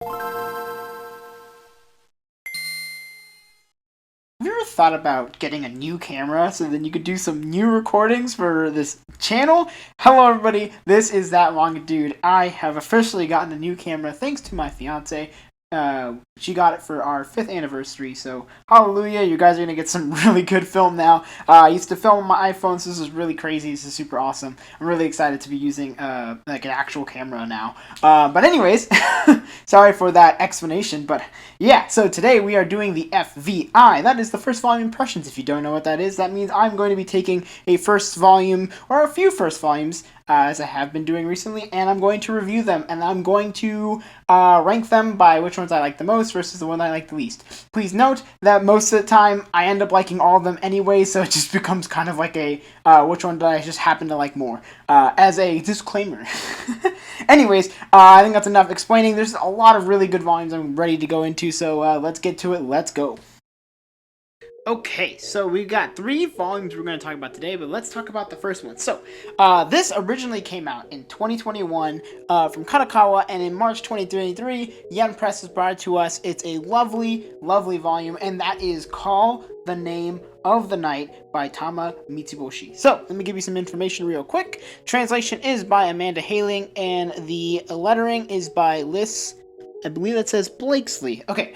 Have you ever thought about getting a new camera so then you could do some new recordings for this channel? Hello everybody, this is That Manga Dude. I have officially gotten a new camera thanks to my fiance. She got it for our 5th anniversary, so hallelujah, you guys are going to get some really good film now. I used to film on my iPhone, so this is really crazy, this is super awesome. I'm really excited to be using like an actual camera now. But anyways, sorry for that explanation, but yeah, so today we are doing the FVI. That is the first volume impressions. If you don't know what that is, that means I'm going to be taking a first volume, or a few first volumes, as I have been doing recently, and I'm going to review them, and I'm going to rank them by which ones I like the most versus the one I like the least. Please note that most of the time I end up liking all of them anyway, so it just becomes kind of like a which one did I just happen to like more, as a disclaimer. Anyways, I think that's enough explaining. There's a lot of really good volumes I'm ready to go into, so let's get to it. Let's go. Okay, so we've got 3 volumes we're going to talk about today, but let's talk about the first one. So, this originally came out in 2021 from Kadokawa, and in March 2023, Yen Press has brought it to us. It's a lovely, lovely volume, and that is Call the Name of the Night by Tama Mitsuboshi. So, let me give you some information real quick. Translation is by Amanda Haling, and the lettering is by Liz, I believe it says Blakesley. Okay.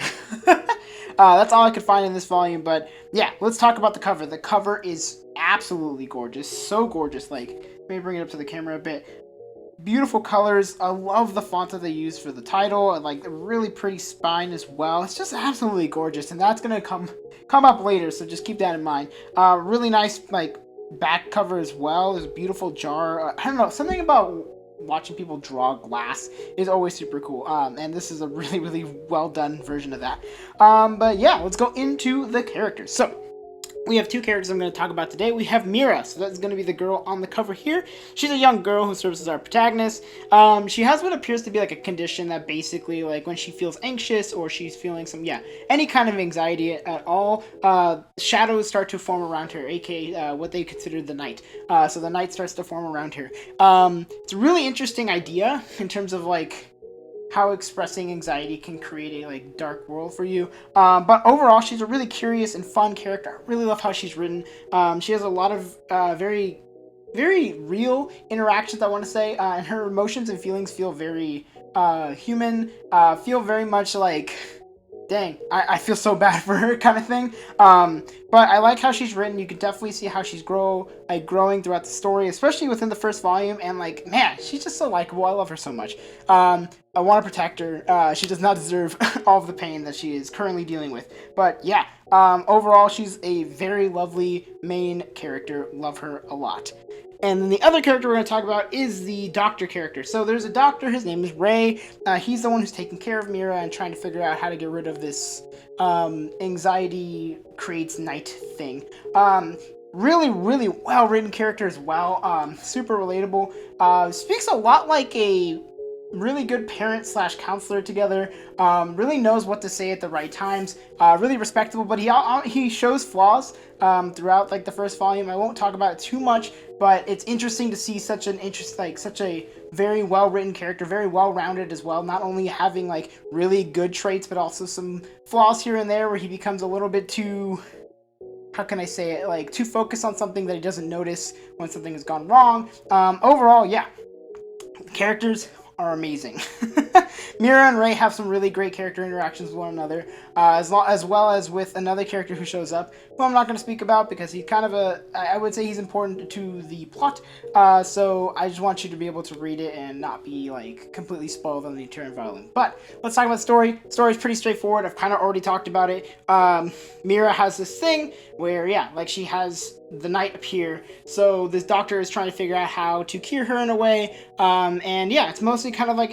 That's all I could find in this volume, but yeah, let's talk about the cover. The cover is absolutely gorgeous, so gorgeous. Like, let me bring it up to the camera a bit. Beautiful colors. I love the font that they use for the title, and like a really pretty spine as well. It's just absolutely gorgeous, and that's gonna come up later, so just keep that in mind. Really nice like back cover as well. There's a beautiful jar. I don't know, something about watching people draw glass is always super cool, and this is a really, really well done version of that. But yeah, let's go into the characters. So we have 2 characters I'm going to talk about today. We have Mira, so that's going to be the girl on the cover here. She's a young girl who serves as our protagonist. She has what appears to be like a condition that basically, like when she feels anxious or she's feeling any kind of anxiety at all, shadows start to form around her, aka what they consider the night. So the night starts to form around her. It's a really interesting idea in terms of like how expressing anxiety can create a like dark world for you. But overall, she's a really curious and fun character. I really love how she's written. She has a lot of very, very real interactions, I want to say, and her emotions and feelings feel very human. Feel very much like, dang, I feel so bad for her kind of thing. But I like how she's written. You can definitely see how she's growing throughout the story, especially within the first volume. And like, man, she's just so likable. I love her so much. I want to protect her. She does not deserve all of the pain that she is currently dealing with. But yeah, overall, she's a very lovely main character. Love her a lot. And then the other character we're going to talk about is the doctor character. So there's a doctor, his name is Ray. He's the one who's taking care of Mira and trying to figure out how to get rid of this anxiety creates night thing. Really, really well-written character as well. Super relatable. Speaks a lot like a really good parent slash counselor together. Really knows what to say at the right times. Really respectable, but he shows flaws throughout like the first volume. I won't talk about it too much, but it's interesting to see such a very well written character, very well rounded as well. Not only having like really good traits, but also some flaws here and there where he becomes a little bit too, how can I say it, like too focused on something that he doesn't notice when something has gone wrong. Overall, yeah, characters are amazing. Mira and Ray have some really great character interactions with one another, as well as with another character who shows up, who I'm not going to speak about because he's kind of I would say he's important to the plot, so I just want you to be able to read it and not be like completely spoiled on the entire volume. But let's talk about the story. The story is pretty straightforward. I've kind of already talked about it. Mira has this thing where, yeah, like she has the night appear, so this doctor is trying to figure out how to cure her in a way, and yeah, it's mostly kind of like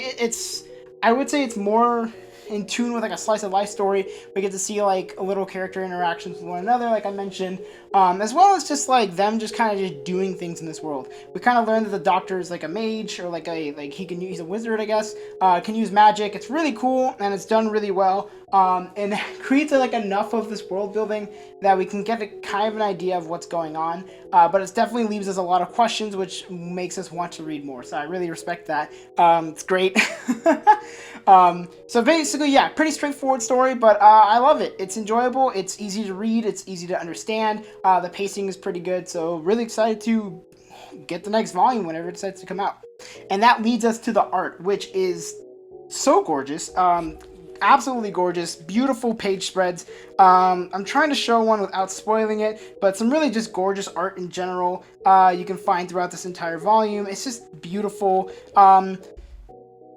I would say it's more in tune with like a slice of life story. We get to see like little character interactions with one another, like I mentioned. as well as just like them just kind of just doing things in this world. We kind of learned that the Doctor is like a mage, or like he's a wizard, I guess. Can use magic. It's really cool, and it's done really well. And creates like enough of this world building that we can get a kind of an idea of what's going on. But it definitely leaves us a lot of questions, which makes us want to read more. So I really respect that. It's great. So basically, yeah, pretty straightforward story, but I love it. It's enjoyable. It's easy to read. It's easy to understand. The pacing is pretty good. So really excited to get the next volume whenever it decides to come out. And that leads us to the art, which is so gorgeous. Absolutely gorgeous, beautiful page spreads. I'm trying to show one without spoiling it, but some really just gorgeous art in general you can find throughout this entire volume. It's just beautiful.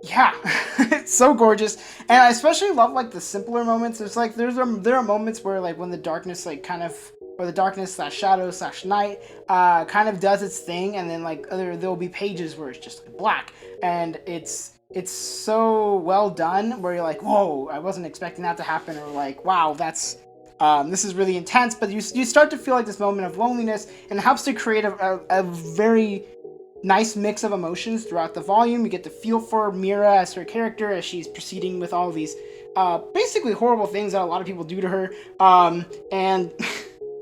Yeah, it's so gorgeous, and I especially love like the simpler moments. There's like there are moments where like when the darkness like kind of, or the darkness slash shadow slash night kind of does its thing, and then like there'll be pages where it's just like black, and it's so well done where you're like, whoa, I wasn't expecting that to happen, or like, wow, that's this is really intense. But you start to feel like this moment of loneliness, and it helps to create a very nice mix of emotions throughout the volume. You get to feel for Mira as her character as she's proceeding with all of these basically horrible things that a lot of people do to her. And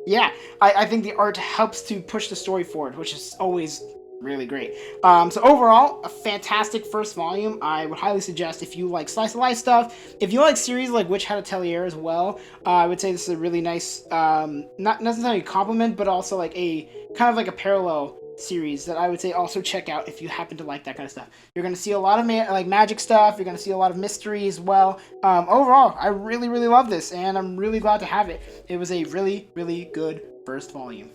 yeah, I think the art helps to push the story forward, which is always really great. So overall, a fantastic first volume. I would highly suggest if you like slice of life stuff, if you like series like Witch Hat Atelier as well, I would say this is a really nice, not necessarily a compliment, but also like a kind of like a parallel series that I would say also check out if you happen to like that kind of stuff. You're going to see a lot of like magic stuff. You're going to see a lot of mystery as well. Overall, I really, really love this, and I'm really glad to have it. It was a really, really good first volume.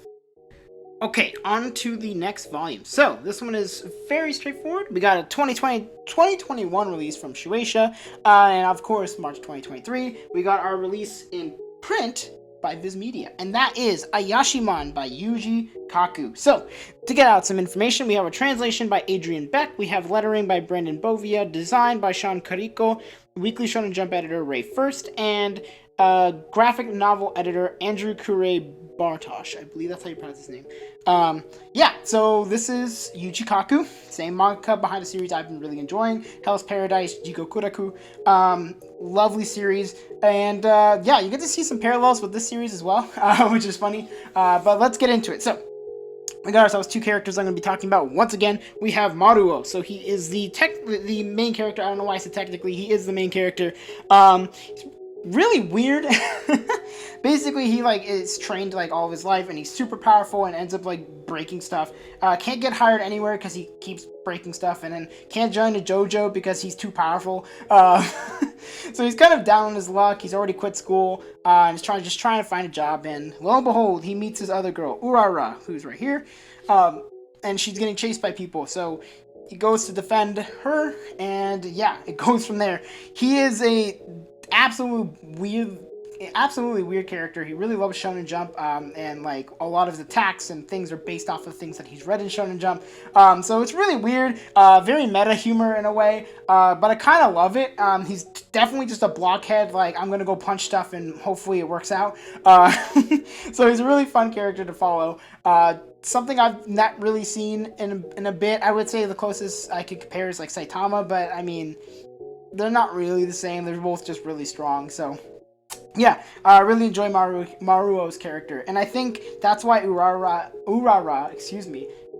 Okay, on to the next volume. So, this one is very straightforward. We got a 2021 release from Shueisha, and of course, March 2023, we got our release in print by Viz Media, and that is Ayashimon by Yuji Kaku. So, to get out some information, we have a translation by Adrian Beck, we have lettering by Brandon Bovia, design by Sean Carrico, Weekly Shonen Jump editor Ray First, and graphic novel editor Andrew Kure Bartosh. I believe that's how you pronounce his name. Yeah, so this is Yuji Kaku, same manga behind a series I've been really enjoying, Hell's Paradise, Jiko Kuraku. Lovely series, and yeah, you get to see some parallels with this series as well, which is funny, but let's get into it. So, we got ourselves two characters I'm going to be talking about. Once again, we have Maruo. So he is the main character. I don't know why I said technically. He is the main character. Really weird. Basically, he like is trained like all of his life, and he's super powerful and ends up like breaking stuff. Can't get hired anywhere because he keeps breaking stuff, and then can't join a JoJo because he's too powerful. So he's kind of down on his luck. He's already quit school, and he's trying to find a job. And lo and behold, he meets his other girl, Urara, who's right here, and she's getting chased by people. So he goes to defend her, and yeah, it goes from there. He is a absolutely weird character. He really loves Shonen Jump, and like a lot of his attacks and things are based off of things that he's read in Shonen Jump. So it's really weird, very meta humor in a way, but I kind of love it. He's definitely just a blockhead, like I'm gonna go punch stuff and hopefully it works out. So he's a really fun character to follow. Something I've not really seen in a bit. I would say the closest I could compare is like Saitama, but I mean, they're not really the same. They're both just really strong. So, yeah, I really enjoy Maruo's character, and I think that's why Urara,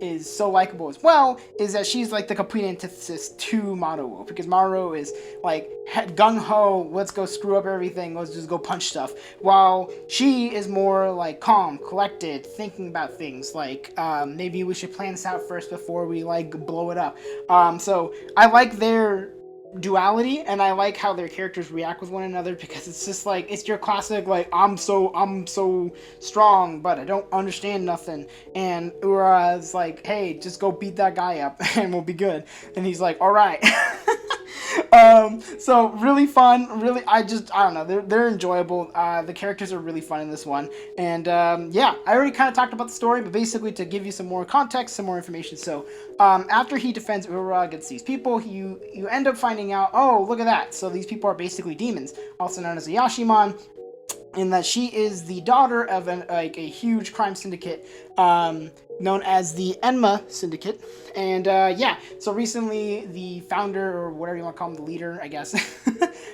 is so likable as well. Is that she's like the complete antithesis to Maruo, because Maruo is like gung ho, let's go screw up everything, let's just go punch stuff, while she is more like calm, collected, thinking about things like maybe we should plan this out first before we like blow it up. So I like their duality, and I like how their characters react with one another, because it's just like, it's your classic like I'm so strong but I don't understand nothing, and Ura's like, hey, just go beat that guy up and we'll be good, and he's like, all right. So really fun, really, I don't know, they're enjoyable. The characters are really fun in this one, and yeah, I already kind of talked about the story, but basically to give you some more context, some more information. So after he defends Ura against these people, you end up finding out, oh, look at that, so these people are basically demons, also known as Ayashimon. in that she is the daughter of a huge crime syndicate known as the Enma Syndicate. And yeah, so recently the founder, or whatever you want to call him, the leader, I guess,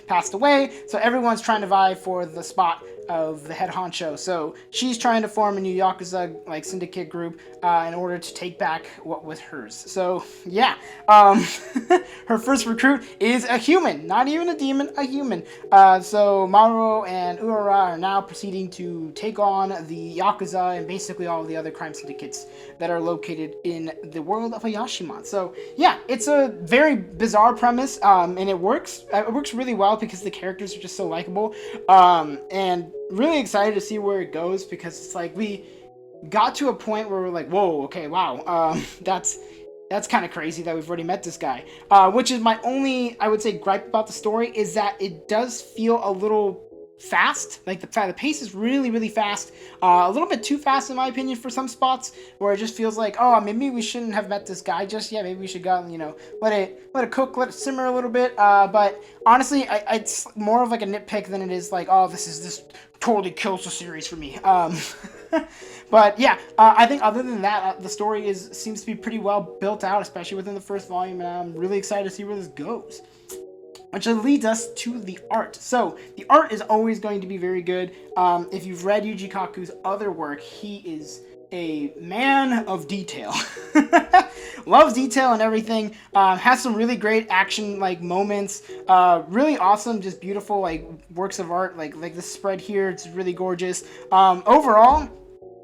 passed away. So everyone's trying to vie for the spot of the head honcho. So she's trying to form a new Yakuza like syndicate group in order to take back what was hers. So yeah, her first recruit is a human, not even a demon, a human. So Maruo and Urara are now proceeding to take on the Yakuza and basically all of the other crime syndicates that are located in the world of Ayashimon. So yeah, it's a very bizarre premise, and it works. It works really well because the characters are just so likable, and really excited to see where it goes, because it's like we got to a point where we're like, whoa, okay, wow, that's kind of crazy that we've already met this guy. Which is my only, I would say, gripe about the story, is that it does feel a little fast. Like the pace is really, really fast. A little bit too fast, in my opinion, for some spots, where it just feels like, oh, maybe we shouldn't have met this guy just yet. Maybe we should go, let it cook, let it simmer a little bit. But honestly, it's more of like a nitpick than it is like, oh, this totally kills the series for me. But yeah, I think other than that, the story seems to be pretty well built out, especially within the first volume, and I'm really excited to see where this goes. Which leads us to the art. So, the art is always going to be very good. If you've read Yuji Kaku's other work, he is a man of detail. Loves detail and everything. Has some really great action like moments. Really awesome, just beautiful like works of art. Like this spread here, it's really gorgeous. Overall,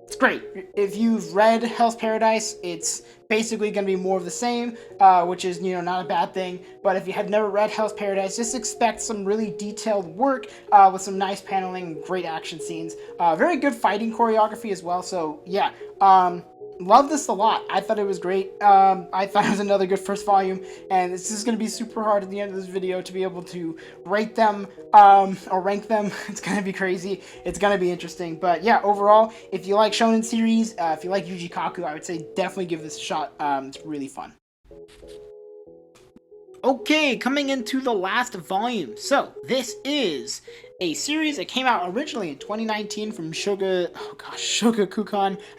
it's great. If you've read Hell's Paradise, it's basically going to be more of the same, which is, not a bad thing. But if you have never read Hell's Paradise, just expect some really detailed work with some nice paneling, great action scenes. Very good fighting choreography as well. So, yeah. Love this a lot. I thought it was great. I thought it was another good first volume, and it's just going to be super hard at the end of this video to be able to rate them or rank them. It's going to be crazy. It's going to be interesting. But yeah, overall, if you like shonen series, if you like Yuji Kaku, I would say definitely give this a shot. It's really fun. Okay, coming into the last volume. So, this is a series that came out originally in 2019 from Shogakukan,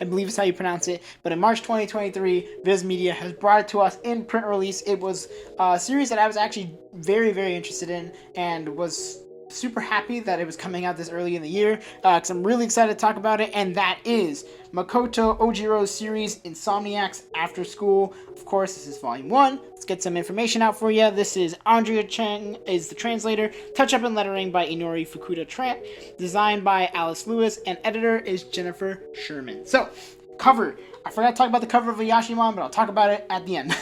I believe is how you pronounce it. But in March 2023, Viz Media has brought it to us in print release. It was a series that I was actually very, very interested in, and was super happy that it was coming out this early in the year, because I'm really excited to talk about it, and that is Makoto Ojiro's series Insomniacs After School. Of course, this is volume 1. Let's get some information out for you. This is Andrea Cheng is the translator, touch-up and lettering by Inori Fukuda Tran, designed by Alice Lewis, and editor is Jennifer Sherman. So, cover. I forgot to talk about the cover of Ayashimon, but I'll talk about it at the end.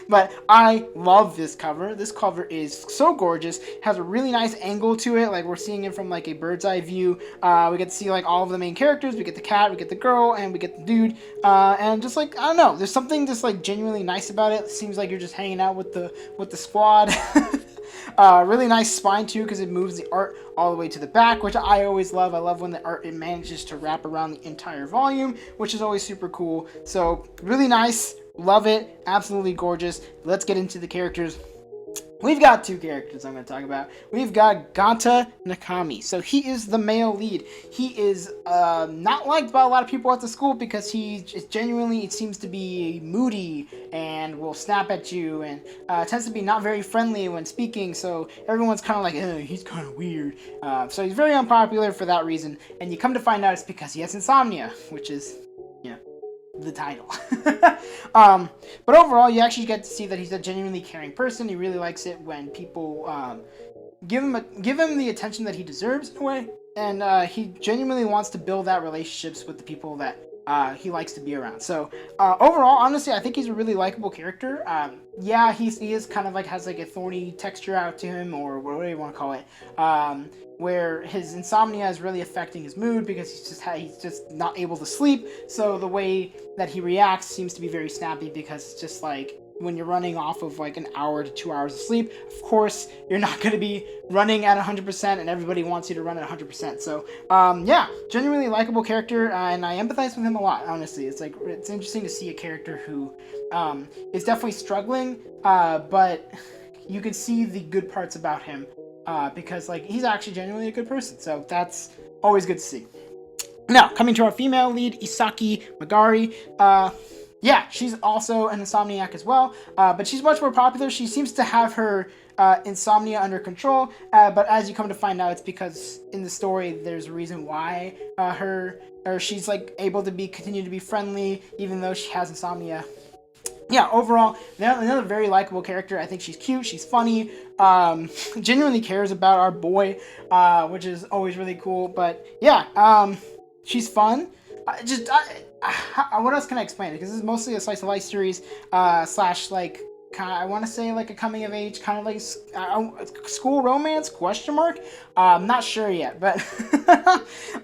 But I love this cover. This cover is so gorgeous. It has a really nice angle to it. Like, we're seeing it from like a bird's eye view. We get to see like all of the main characters. We get the cat, we get the girl, and we get the dude. And just like, I don't know, there's something just like genuinely nice about it. It seems like you're just hanging out with the squad. Really nice spine too, because it moves the art all the way to the back, which I always love. I love when the art, it manages to wrap around the entire volume, which is always super cool. So really nice, love it, absolutely gorgeous. Let's get into the characters. We've got 2 characters I'm going to talk about. We've got Ganta Nakami. So he is the male lead. He is not liked by a lot of people at the school because he genuinely, it seems to be moody and will snap at you, and tends to be not very friendly when speaking. So everyone's kind of like, he's kind of weird. So he's very unpopular for that reason. And you come to find out it's because he has insomnia, which is, the title. But overall, you actually get to see that he's a genuinely caring person. He really likes it when people give him the attention that he deserves in a way, and he genuinely wants to build that relationships with the people that he likes to be around. So overall, honestly, I think he's a really likable character. Yeah, he is kind of like has like a thorny texture out to him, or whatever you want to call it, where his insomnia is really affecting his mood because he's just not able to sleep. So the way that he reacts seems to be very snappy, because it's just like when you're running off of like an hour to 2 hours of sleep, of course you're not going to be running at 100%, and everybody wants you to run at 100%. So yeah, genuinely likable character, and I empathize with him a lot. Honestly, it's interesting to see a character who is definitely struggling, but you can see the good parts about him, because like he's actually genuinely a good person. So that's always good to see. Now, coming to our female lead, Isaki Magari. Yeah, she's also an insomniac as well, but she's much more popular. She seems to have her insomnia under control, but as you come to find out, it's because in the story there's a reason why she's like able to continue to be friendly even though she has insomnia. Yeah, overall, another very likable character. I think she's cute, she's funny, genuinely cares about our boy, which is always really cool. But yeah, she's fun. What else can I explain? Because this is mostly a slice of life series, slash like I want to say like a coming of age kind of like school romance question mark. I'm not sure yet, but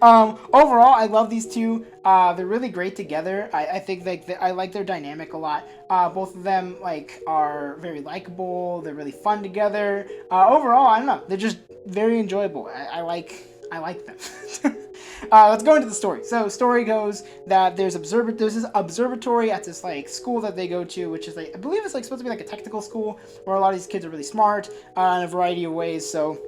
overall I love these two. They're really great together. I think like I like their dynamic a lot. Both of them like are very likable. They're really fun together. Overall, I don't know. They're just very enjoyable. I like them. Let's go into the story. So, story goes that there's this observatory at this like school that they go to, which is like I believe it's like supposed to be like a technical school where a lot of these kids are really smart in a variety of ways. So,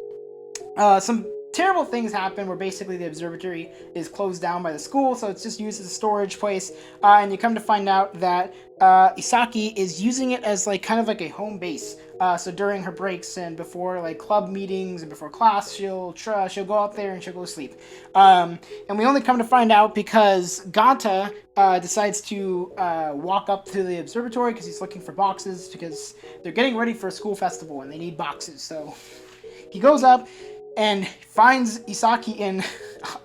some terrible things happen where basically the observatory is closed down by the school, so it's just used as a storage place. And you come to find out that Isaki is using it as like kind of like a home base. So during her breaks and before like club meetings and before class, she'll go up there and she'll go to sleep. And we only come to find out because Gata decides to walk up to the observatory because he's looking for boxes because they're getting ready for a school festival and they need boxes. So he goes up and finds Isaki in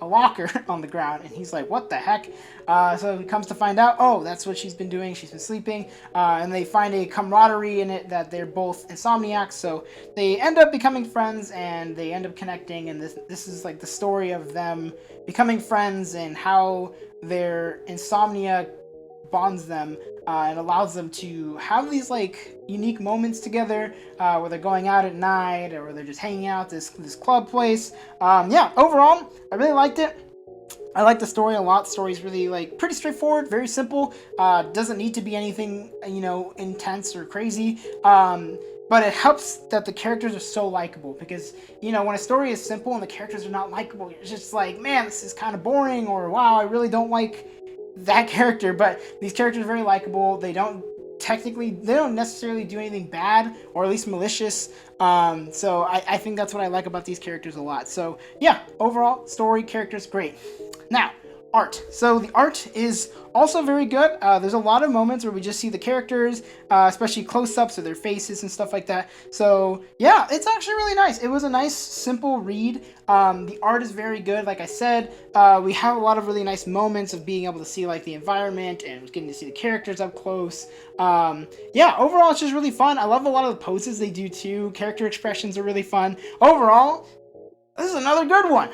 a locker on the ground, and he's like, what the heck? So he comes to find out, oh, that's what she's been doing. She's been sleeping, and they find a camaraderie in it that they're both insomniacs, so they end up becoming friends, and they end up connecting, and this is like the story of them becoming friends and how their insomnia bonds them and allows them to have these like unique moments together where they're going out at night or where they're just hanging out this club place. Yeah, overall, I really liked it. I like the story a lot. The story's really like pretty straightforward, very simple. Doesn't need to be anything, intense or crazy. But it helps that the characters are so likable because, when a story is simple and the characters are not likable, you're just like, man, this is kind of boring, or wow, I really don't like that character. But these characters are very likable. They don't necessarily do anything bad or at least malicious. So I think that's what I like about these characters a lot. So yeah, overall, story, characters, great. Now, art. So the art is also very good. There's a lot of moments where we just see the characters, especially close-ups of their faces and stuff like that. So yeah, it's actually really nice. It was a nice, simple read. The art is very good. Like I said, we have a lot of really nice moments of being able to see like the environment and getting to see the characters up close. Yeah, overall, it's just really fun. I love a lot of the poses they do too. Character expressions are really fun. Overall, this is another good one.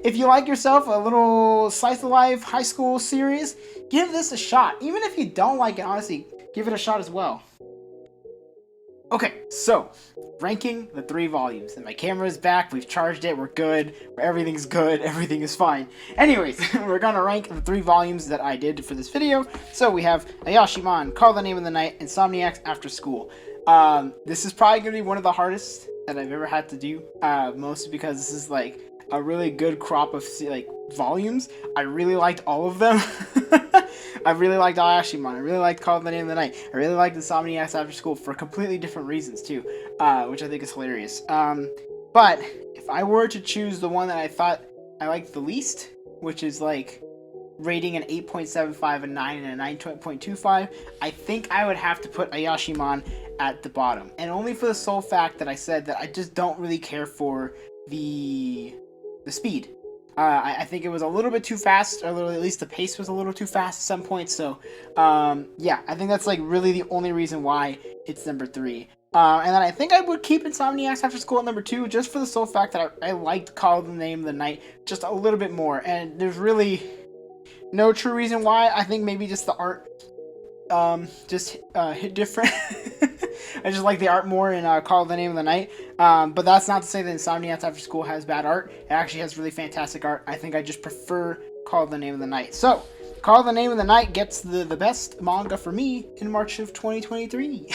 If you like yourself a little slice of life high school series, give this a shot. Even if you don't like it, honestly, give it a shot as well. Okay, so ranking the 3 volumes, and my camera is back. We've charged it. We're good. Everything's good. Everything is fine. Anyways, we're gonna rank the 3 volumes that I did for this video. So we have Ayashimon, Call the Name of the Night, Insomniacs After School. This is probably gonna be one of the hardest that I've ever had to do, mostly because this is like a really good crop of like volumes. I really liked all of them. I really liked Ayashimon. I really liked Call the Name of the Night. I really liked Insomniacs After School for completely different reasons too, which I think is hilarious. But if I were to choose the one that I thought I liked the least, which is like rating an 8.75, a 9, and a 9.25, I think I would have to put Ayashimon at the bottom. And only for the sole fact that I said that I just don't really care for the speed. I think it was a little bit too fast, or at least the pace was a little too fast at some points. So, yeah, I think that's like really the only reason why it's number 3. And then I think I would keep Insomniacs After School at number 2, just for the sole fact that I liked Call the Name of the Night just a little bit more. And there's really no true reason why. I think maybe just the art just hit different. I just like the art more in Call the Name of the Night. But that's not to say that Insomniacs After School has bad art. It actually has really fantastic art. I think I just prefer Call the Name of the Night. So, Call the Name of the Night gets the best manga for me in March of 2023.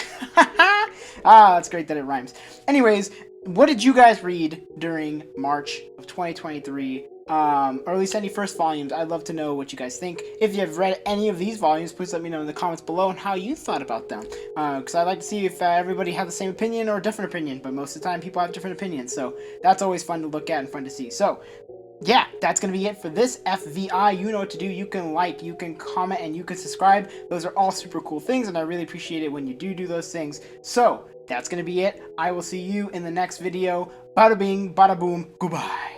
That's great that it rhymes. Anyways, what did you guys read during March of 2023? Or at least any first volumes. I'd love to know what you guys think. If you have read any of these volumes, please let me know in the comments below and how you thought about them. Because I'd like to see if everybody had the same opinion or a different opinion. But most of the time, people have different opinions. So that's always fun to look at and fun to see. So yeah, that's going to be it for this FVI. You know what to do. You can like, you can comment, and you can subscribe. Those are all super cool things, and I really appreciate it when you do those things. So, that's going to be it. I will see you in the next video. Bada bing, bada boom, goodbye.